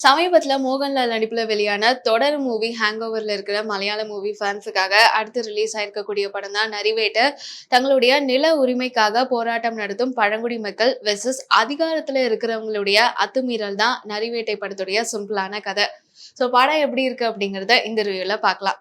சமீபத்துல மோகன்லால் நடிப்புல வெளியான தொடர் மூவி ஹேங் ஓவர்ல இருக்கிற மலையாள மூவி ஃபேன்ஸுக்காக அடுத்து ரிலீஸ் ஆயிருக்கக்கூடிய படம் தான் நரிவேட்டு. தங்களுடைய நில உரிமைக்காக போராட்டம் நடத்தும் பழங்குடி மக்கள் வெர்சஸ் அதிகாரத்துல இருக்கிறவங்களுடைய அத்துமீறல் தான் நரிவேட்டை படத்துடைய சிம்பிளான கதை. சோ படம் எப்படி இருக்கு அப்படிங்கறத இந்த ரிவ்யூல பார்க்கலாம்.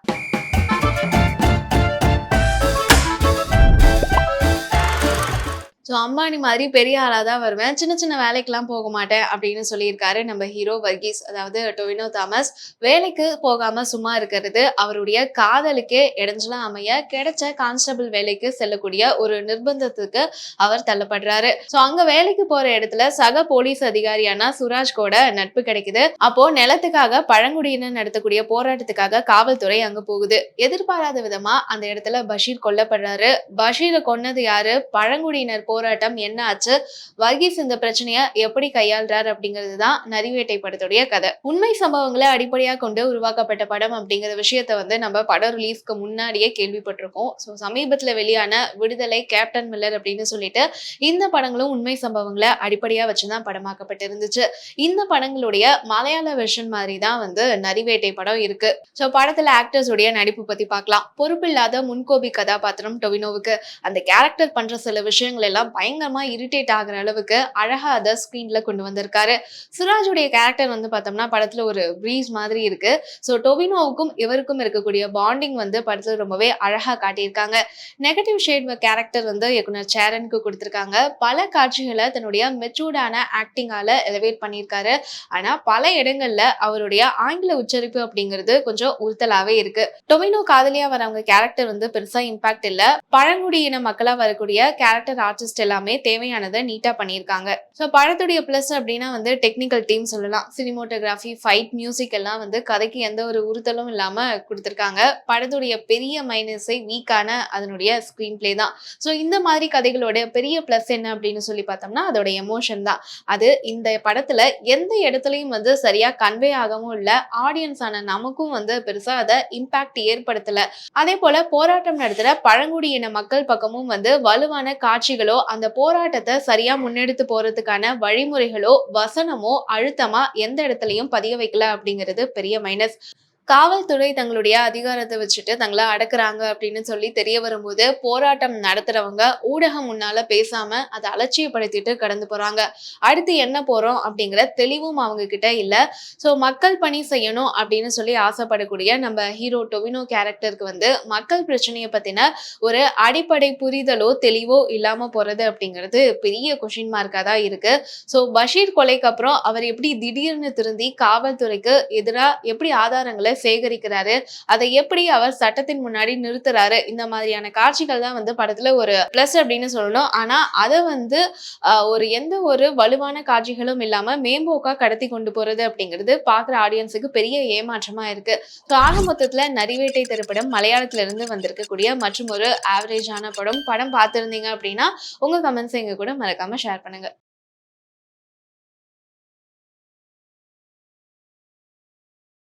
அம்பானி மாதிரி பெரிய ஆளா தான் வருவேன், சின்ன சின்ன வேலைக்கெல்லாம் போக மாட்டேன் அப்படின்னு சொல்லியிருக்காரு நம்ம ஹீரோ வர்கீஸ். அதாவது டொவினோ தாமஸ் வேலைக்கு போகாம சும்மா இருக்கிறது அவருடைய காதலுக்கே இடைஞ்சலா அமைய கிடைச்ச கான்ஸ்டபிள் வேலைக்கு செல்லக்கூடிய ஒரு நிர்பந்தத்துக்கு அவர் தள்ளப்படுறாரு. அங்க வேலைக்கு போற இடத்துல சக போலீஸ் அதிகாரியான சுராஜ் கூட நட்பு கிடைக்குது. அப்போ நிலத்துக்காக பழங்குடியினர் நடத்தக்கூடிய போராட்டத்துக்காக காவல்துறை அங்க போகுது. எதிர்பாராத விதமா அந்த இடத்துல பஷீர் கொல்லப்படுறாரு. பஷீரை கொன்னது யாரு? பழங்குடியினர் போராட்டம் என்ன ஆச்சு, வர்கீஸ் இந்த பிரச்சனையை எப்படி கையாள்றார் அப்படிங்கிறது தான் நரிவேட்டை படத்துடைய கதை. உண்மை சம்பவங்களை அடிப்படையா கொண்டு உருவாக்கப்பட்ட படம் அப்படிங்கிற விஷயத்த நம்ம படம் ரிலீஸ்க்கு முன்னாடியே கேள்விப்பட்டிருக்கோம். சமீபத்துல வெளியான விடுதலை, கேப்டன் மில்லர் அப்படின்னு சொல்லிட்டு இந்த படங்களும் உண்மை சம்பவங்களை அடிப்படையா வச்சுதான் படமாக்கப்பட்டிருந்துச்சு. இந்த படங்களுடைய மலையாள வெர்ஷன் மாதிரி தான் நரிவேட்டை படம் இருக்கு. படத்துல ஆக்டர்ஸ் உடைய நடிப்பு பத்தி பார்க்கலாம். பொறுப்பில்லாத முன்கோபி கதாபாத்திரம் டொவினோவுக்கு. அந்த கேரக்டர் பண்ற சில விஷயங்கள் எல்லாம் பயங்கரமா இரிட்டேட் ஆகுற அளவுக்கு அழகா அதை ஸ்கிரீன்ல கொண்டு வந்திருக்காரு. சுராஜுடைய கேரக்டர் பார்த்தோம்னா படத்துல ஒரு பிரீஸ் மாதிரி இருக்கு. டொவினோவுக்கும் இவருக்கும் இருக்கக்கூடிய பாண்டிங் படத்துல ரொம்பவே அழகா காட்டியிருக்காங்க. நெகட்டிவ் ஷேட் கேரக்டர் இயக்குனர் சேரனுக்கு கொடுத்திருக்காங்க. பல காட்சிகளை தன்னுடைய மெச்சூர்டான ஆக்டிங்கால எலிவேட் பண்ணியிருக்காரு. ஆனா பல இடங்கள்ல அவருடைய ஆங்கில உச்சரிப்பு அப்படிங்கிறது கொஞ்சம் உறுத்தலாவே இருக்கு. டொவினோ காதலியா வரவங்க கேரக்டர் பெருசா இம்பாக்ட் இல்ல. பழங்குடியின மக்களா வரக்கூடிய கேரக்டர் ஆர்டிஸ்ட் எல்லாமே தேவையானதை நீட்டா பண்ணியிருக்காங்க. படத்துடைய பிளஸ் அப்படின்னா டெக்னிக்கல் டீம் சொல்லலாம். சினிமோட்டோகிராஃபி, ஃபைட், மியூசிக் எல்லாம் கதைக்கு எந்த ஒரு உறுத்தலும் இல்லாம கொடுத்திருக்காங்க. படத்துடைய பெரிய மைனஸை வீக்கான அதனுடைய ஸ்கிரீன் பிளே தான். இந்த மாதிரி கதைகளோட பெரிய பிளஸ் என்ன அப்படின்னு சொல்லி பார்த்தோம்னா அதோட எமோஷன் தான். அது இந்த படத்துல எந்த இடத்துலயும் சரியா கன்வே ஆகவும் இல்ல. ஆடியன்ஸ் ஆன நமக்கும் பெருசா அதை இம்பாக்ட் ஏற்படுத்தல. அதே போல போராட்டம் நடத்துற பழங்குடியின மக்கள் பக்கமும் வலுவான காட்சிகளோ அந்த போராட்டத்தை சரியா முன்னெடுத்து போறதுக்கான வழிமுறைகளோ வசனமோ அழுத்தமா எந்த இடத்துலயும் பதிய வைக்கல அப்படிங்கிறது பெரிய மைனஸ். காவல்துறை தங்களுடைய அதிகாரத்தை வச்சுட்டு தங்களை அடக்குறாங்க அப்படின்னு சொல்லி தெரிய வரும்போது போராட்டம் நடத்துறவங்க ஊடகம் முன்னால பேசாம அதை அலட்சியப்படுத்திட்டு கடந்து போறாங்க. அடுத்து என்ன போறோம் அப்படிங்கிற தெளிவும் அவங்க கிட்ட இல்ல. மக்கள் பணி செய்யணும் அப்படின்னு சொல்லி ஆசைப்படக்கூடிய நம்ம ஹீரோ டொவினோ கேரக்டருக்கு மக்கள் பிரச்சனையை பத்தின ஒரு அடிப்படை புரிதலோ தெளிவோ இல்லாம போறது அப்படிங்கிறது பெரிய கொஸ்டின் மார்க்கா தான் இருக்கு. பஷீர் கொலைக்கு அப்புறம் அவர் எப்படி திடீர்னு திருந்தி காவல்துறைக்கு எதிராக எப்படி ஆதாரங்களை சேகரிக்கிறாரு, அதை எப்படி அவர் சட்டத்தின் முன்னாடி நிறுத்துறாரு, இந்த மாதிரியான காட்சிகள் தான் படத்துல ஒரு பிளஸ் அப்படின்னு சொல்லணும். ஆனா அதை ஒரு எந்த ஒரு வலுவான காட்சிகளும் இல்லாம மேம்போக்கா கடத்தி கொண்டு போறது அப்படிங்கிறது பாக்குற ஆடியன்ஸுக்கு பெரிய ஏமாற்றமா இருக்கு. ஆக மொத்தத்துல நரிவேட்டை திரைப்படம் மலையாளத்துல இருந்து வந்திருக்கக்கூடிய மற்றும் ஒரு ஆவரேஜான படம். படம் பார்த்திருந்தீங்க அப்படின்னா உங்க கமெண்ட்ஸ் எங்க கூட மறக்காம ஷேர் பண்ணுங்க.